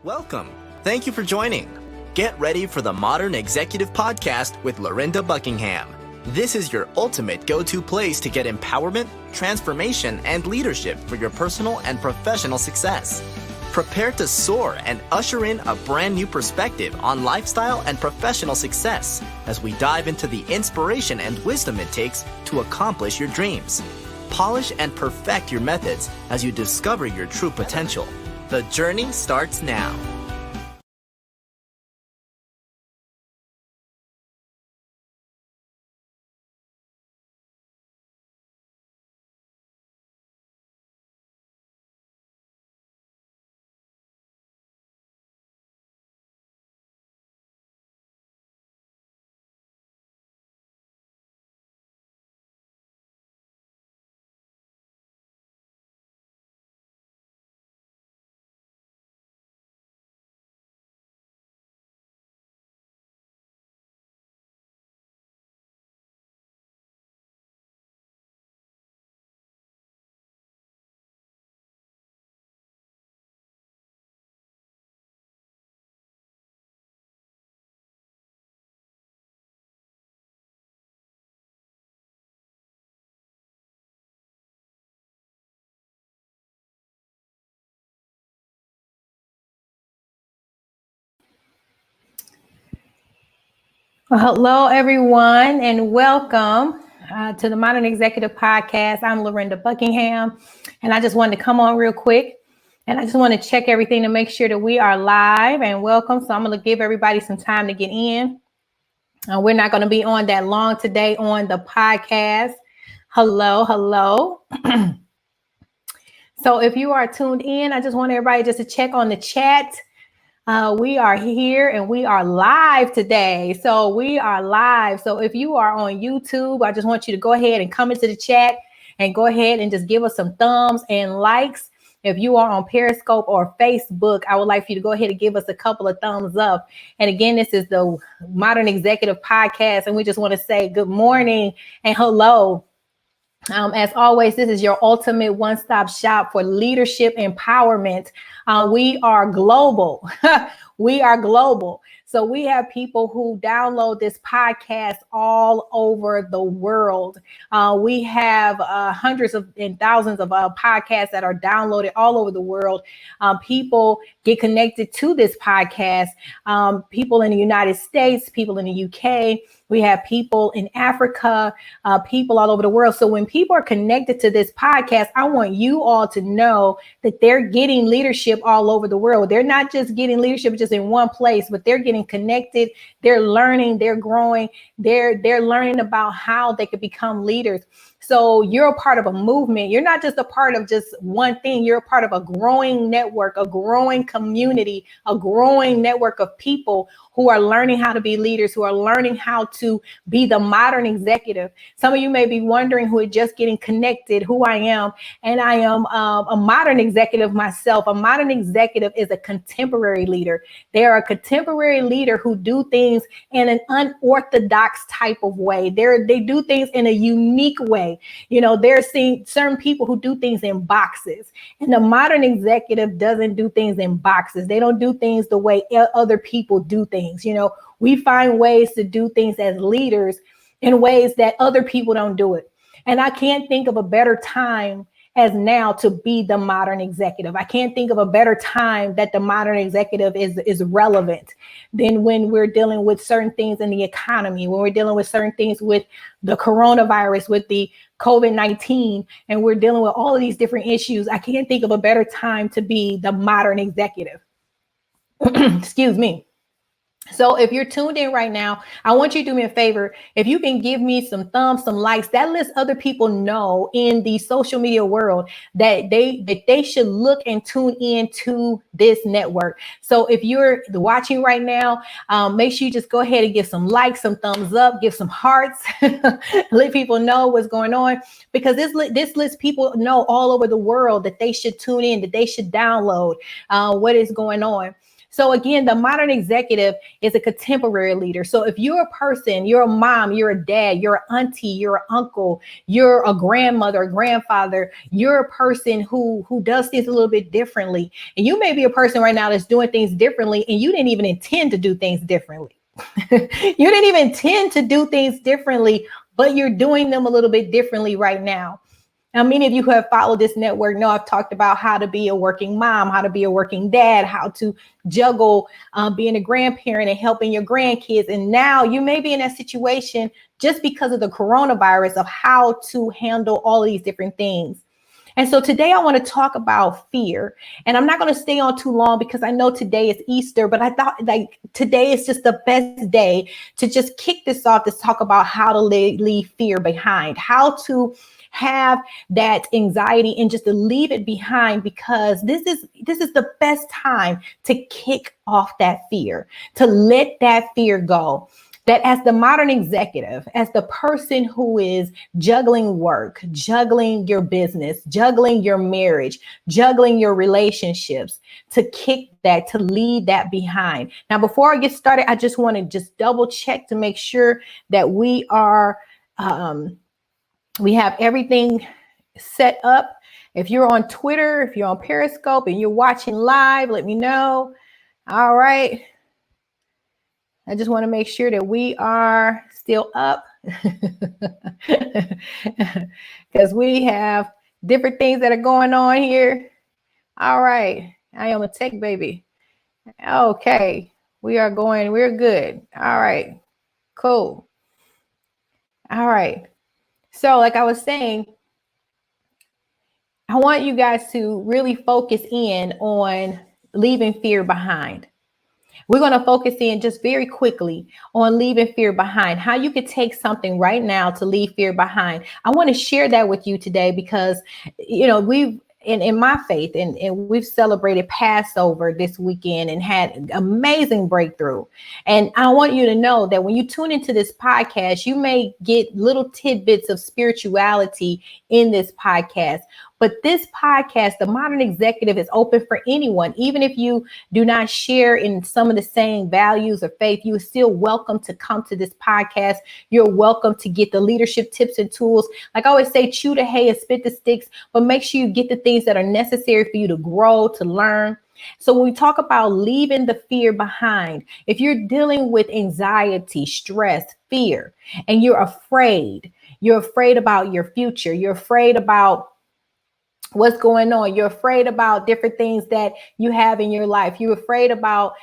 Welcome. Thank you for joining. Get ready for the Modern Executive Podcast with Lorinda Buckingham. This is your ultimate go-to place to get empowerment, transformation, and leadership for your personal and professional success. Prepare to soar and usher in a brand new perspective on lifestyle and professional success as we dive into the inspiration and wisdom it takes to accomplish your dreams. Polish and perfect your methods as you discover your true potential. The journey starts now. Well, hello, everyone, and welcome to the Modern Executive Podcast. I'm Lorinda Buckingham, and I just wanted to come on real quick, and I just want to check everything to make sure that we are live and welcome. So I'm going to give everybody some time to get in. We're not going to be on that long today on the podcast. Hello. So if you are tuned in, I just want everybody just to check on the chat. We are here and we are live today. So we are live. So if you are on YouTube, I just want you to go ahead and come into the chat and go ahead and just give us some thumbs and likes. If you are on Periscope or Facebook, I would like for you to go ahead and give us a couple of thumbs up. And again, this is the Modern Executive Podcast, and we just want to say good morning and hello. As always, this is your ultimate one-stop shop for leadership empowerment. We are global. We are global. So we have people who download this podcast all over the world. We have hundreds and thousands of podcasts that are downloaded all over the world. People get connected to this podcast. People in the United States, people in the UK. We have people in Africa, people all over the world. So when people are connected to this podcast, I want you all to know that they're getting leadership all over the world. They're not just getting leadership just in one place, but they're getting connected. They're learning, they're growing, they're learning about how they could become leaders. So you're a part of a movement. You're not just a part of just one thing. You're a part of a growing network, a growing community, a growing network of people who are learning how to be leaders, who are learning how to be the modern executive. Some of you may be wondering who are just getting connected, who I am. And I am a modern executive myself. A modern executive is a contemporary leader. They are a contemporary leader who do things in an unorthodox type of way. They do things in a unique way. You know, they're seeing certain people who do things in boxes, and the modern executive doesn't do things in boxes. They don't do things the way other people do things. You know, we find ways to do things as leaders in ways that other people don't do it. And I can't think of a better time as now to be the modern executive. I can't think of a better time that the modern executive is relevant than when we're dealing with certain things in the economy, when we're dealing with certain things with the coronavirus, with the COVID-19, and we're dealing with all of these different issues. I can't think of a better time to be the modern executive. Excuse me. So if you're tuned in right now, I want you to do me a favor. If you can give me some thumbs, some likes, that lets other people know in the social media world that they should look and tune in to this network. So if you're watching right now, make sure you just go ahead and give some likes, some thumbs up, give some hearts, let people know what's going on, because this lets people know all over the world that they should tune in, that they should download what is going on. So again, the modern executive is a contemporary leader. So if you're a person, you're a mom, you're a dad, you're an auntie, you're an uncle, you're a grandmother, a grandfather, you're a person who does things a little bit differently. And you may be a person right now that's doing things differently and you didn't even intend to do things differently. You didn't even intend to do things differently, but you're doing them a little bit differently right now. Now, many of you who have followed this network know I've talked about how to be a working mom, how to be a working dad, how to juggle being a grandparent and helping your grandkids. And now you may be in that situation just because of the coronavirus of how to handle all of these different things. And so today I want to talk about fear, and I'm not going to stay on too long because I know today is Easter, but I thought like today is just the best day to just kick this off, to talk about how to leave fear behind, how to have that anxiety and just to leave it behind, because this is the best time to kick off that fear, to let that fear go. That as the modern executive, as the person who is juggling work, juggling your business, juggling your marriage, juggling your relationships, to kick that, to leave that behind. Now, before I get started, I just want to just double check to make sure that we are, we have everything set up. If you're on Twitter, if you're on Periscope and you're watching live, let me know. All right. I just want to make sure that we are still up because we have different things that are going on here. All right. I am a tech baby. Okay. We're good. All right. Cool. All right. So like I was saying, I want you guys to really focus in on leaving fear behind. We're going to focus in just very quickly on leaving fear behind, how you could take something right now to leave fear behind. I want to share that with you today because, you know, we've in my faith and we've celebrated Passover this weekend and had amazing breakthrough. And I want you to know that when you tune into this podcast, you may get little tidbits of spirituality in this podcast. But this podcast, The Modern Executive, is open for anyone. Even if you do not share in some of the same values or faith, you are still welcome to come to this podcast. You're welcome to get the leadership tips and tools. Like I always say, chew the hay and spit the sticks, but make sure you get the things that are necessary for you to grow, to learn. So when we talk about leaving the fear behind, if you're dealing with anxiety, stress, fear, and you're afraid about your future, you're afraid about what's going on, you're afraid about different things that you have in your life, you're afraid about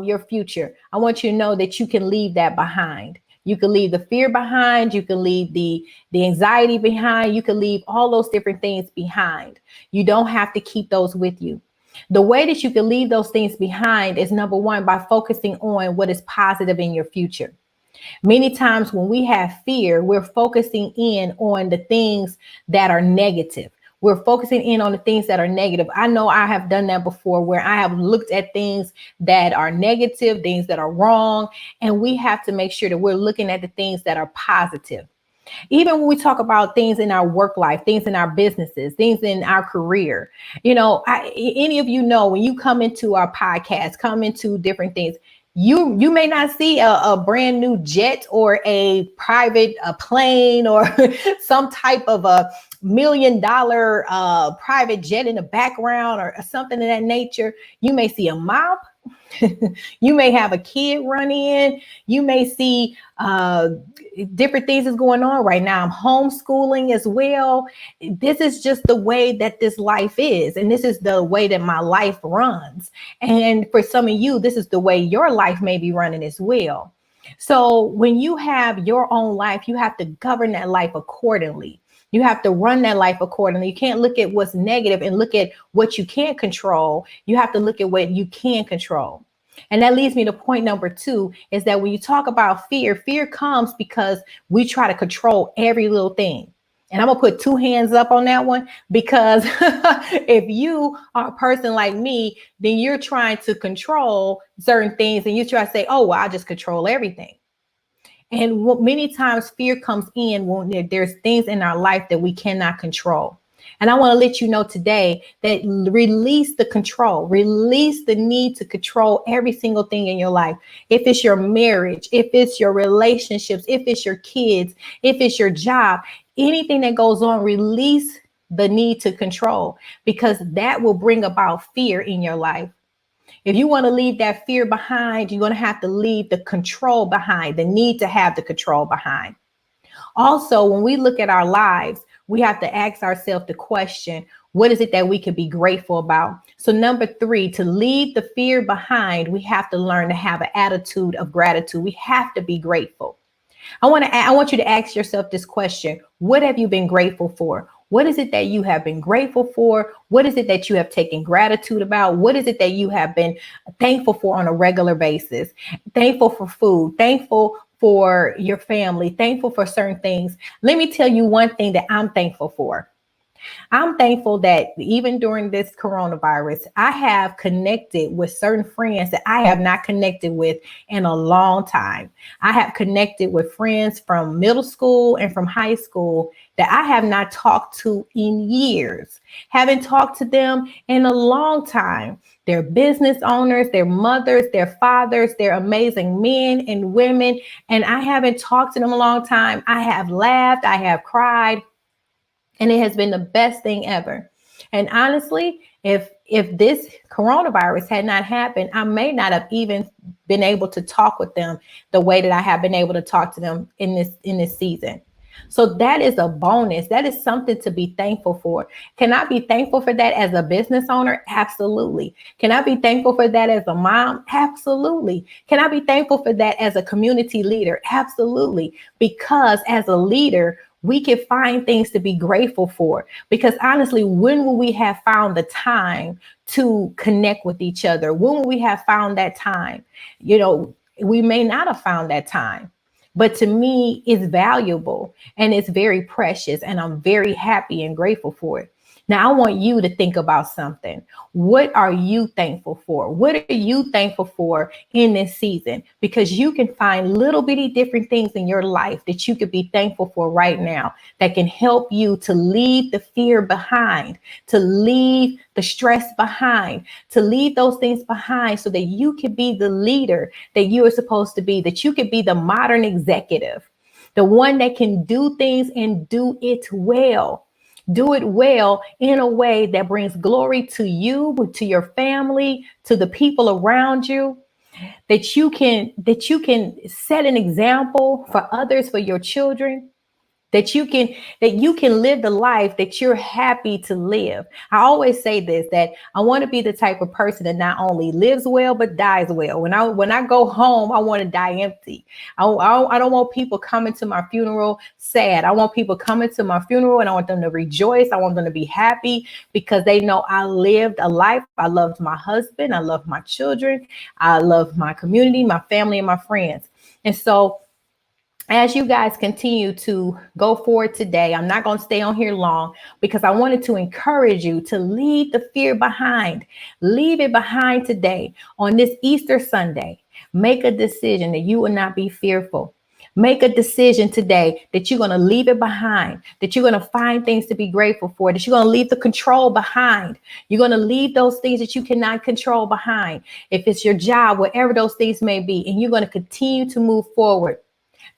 your future, I want you to know that you can leave that behind. You can leave the fear behind. You can leave the anxiety behind. You can leave all those different things behind. You don't have to keep those with you. The way that you can leave those things behind is, number one, by focusing on what is positive in your future. Many times when we have fear, we're focusing in on the things that are negative. We're focusing in on the things that are negative. I know I have done that before, where I have looked at things that are negative, things that are wrong, and we have to make sure that we're looking at the things that are positive. Even when we talk about things in our work life, things in our businesses, things in our career, you know, any of you know, when you come into our podcast, come into different things, you may not see a brand new jet or a private plane or some type of a $1 million private jet in the background or something of that nature. You may see a mop. You may have a kid run in. You may see different things is going on right now. I'm homeschooling as well. This is just the way that this life is. And this is the way that my life runs. And for some of you, this is the way your life may be running as well. So when you have your own life, you have to govern that life accordingly. You have to run that life accordingly. You can't look at what's negative and look at what you can't control. You have to look at what you can control. And that leads me to point number 2, is that when you talk about fear, fear comes because we try to control every little thing. And I'm going to put 2 hands up on that one, because if you are a person like me, then you're trying to control certain things and you try to say, oh, well, I just control everything. And many times fear comes in when there's things in our life that we cannot control. And I want to let you know today that release the control, release the need to control every single thing in your life. If it's your marriage, if it's your relationships, if it's your kids, if it's your job, anything that goes on, release the need to control, because that will bring about fear in your life. If you want to leave that fear behind, you're going to have to leave the control behind, the need to have the control behind. Also, when we look at our lives, we have to ask ourselves the question, what is it that we could be grateful about? So number 3, to leave the fear behind, we have to learn to have an attitude of gratitude. We have to be grateful. I want you to ask yourself this question. What have you been grateful for? What is it that you have been grateful for? What is it that you have taken gratitude about? What is it that you have been thankful for on a regular basis? Thankful for food, thankful for your family, thankful for certain things. Let me tell you one thing that I'm thankful for. I'm thankful that even during this coronavirus, I have connected with certain friends that I have not connected with in a long time. I have connected with friends from middle school and from high school that I have not talked to in years. Haven't talked to them in a long time. They're business owners, they're mothers, they're fathers, they're amazing men and women, and I haven't talked to them a long time. I have laughed, I have cried. And it has been the best thing ever. And honestly, if this coronavirus had not happened, I may not have even been able to talk with them the way that I have been able to talk to them in this season. So that is a bonus. That is something to be thankful for. Can I be thankful for that as a business owner? Absolutely. Can I be thankful for that as a mom? Absolutely. Can I be thankful for that as a community leader? Absolutely. Because as a leader, we can find things to be grateful for, because honestly, when will we have found the time to connect with each other? When will we have found that time? We may not have found that time, but to me, it's valuable and it's very precious, and I'm very happy and grateful for it. Now, I want you to think about something. What are you thankful for? What are you thankful for in this season? Because you can find little bitty different things in your life that you could be thankful for right now that can help you to leave the fear behind, to leave the stress behind, to leave those things behind so that you can be the leader that you are supposed to be, that you could be the modern executive, the one that can do things and do it well. Do it well in a way that brings glory to you, to your family, to the people around you, that you can set an example for others, for your children, that you can live the life that you're happy to live. I always say this, that I want to be the type of person that not only lives well but dies well. When I go home, I want to die empty. I don't want people coming to my funeral sad. I want people coming to my funeral and I want them to rejoice. I want them to be happy because they know I lived a life. I loved my husband, I loved my children, I love my community, my family, and my friends. And so as you guys continue to go forward today, I'm not going to stay on here long because I wanted to encourage you to leave the fear behind. Leave it behind today. On this Easter Sunday, make a decision that you will not be fearful. Make a decision today that you're going to leave it behind, that you're going to find things to be grateful for, that you're going to leave the control behind. You're going to leave those things that you cannot control behind. If it's your job, whatever those things may be, and you're going to continue to move forward.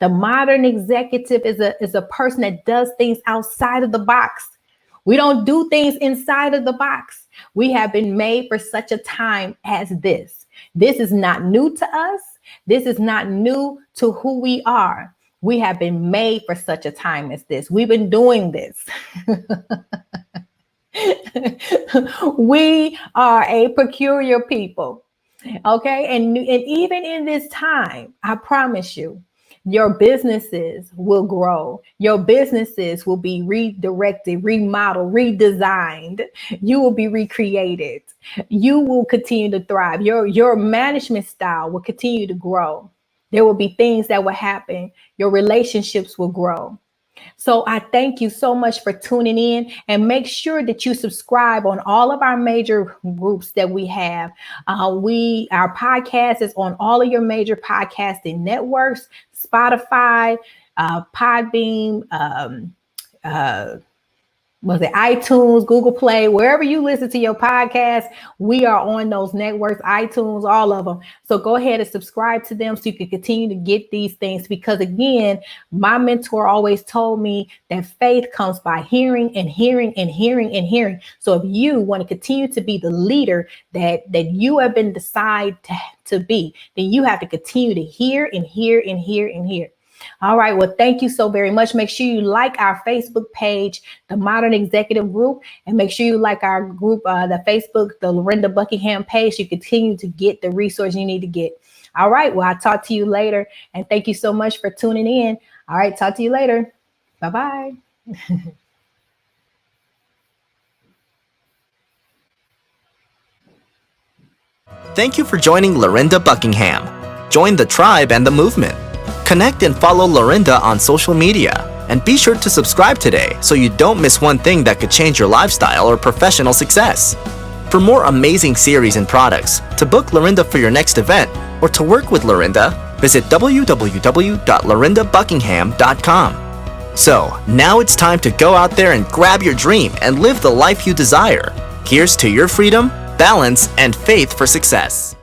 The modern executive is a person that does things outside of the box. We don't do things inside of the box. We have been made for such a time as this. This is not new to us. This is not new to who we are. We have been made for such a time as this. We've been doing this. We are a peculiar people. Okay. And even in this time, I promise you, your businesses will grow. Your businesses will be redirected, remodeled, redesigned. You will be recreated. You will continue to thrive. Your management style will continue to grow. There will be things that will happen. Your relationships will grow. So I thank you so much for tuning in, and make sure that you subscribe on all of our major groups that we have. Our podcast is on all of your major podcasting networks, Spotify, Podbean, was it iTunes, Google Play, wherever you listen to your podcast, we are on those networks, iTunes, all of them. So go ahead and subscribe to them so you can continue to get these things. Because again, my mentor always told me that faith comes by hearing and hearing and hearing and hearing. So if you want to continue to be the leader that you have been decided to be, then you have to continue to hear and hear and hear and hear. All right. Well, thank you so very much. Make sure you like our Facebook page, the Modern Executive Group, and make sure you like our group, the Facebook, the Lorinda Buckingham page. You continue to get the resource you need to get. All right. Well, I'll talk to you later. And thank you so much for tuning in. All right. Talk to you later. Bye-bye. Thank you for joining Lorinda Buckingham. Join the tribe and the movement. Connect and follow Lorinda on social media, and be sure to subscribe today so you don't miss one thing that could change your lifestyle or professional success. For more amazing series and products, to book Lorinda for your next event, or to work with Lorinda, visit www.lorindabuckingham.com. So, now it's time to go out there and grab your dream and live the life you desire. Here's to your freedom, balance, and faith for success.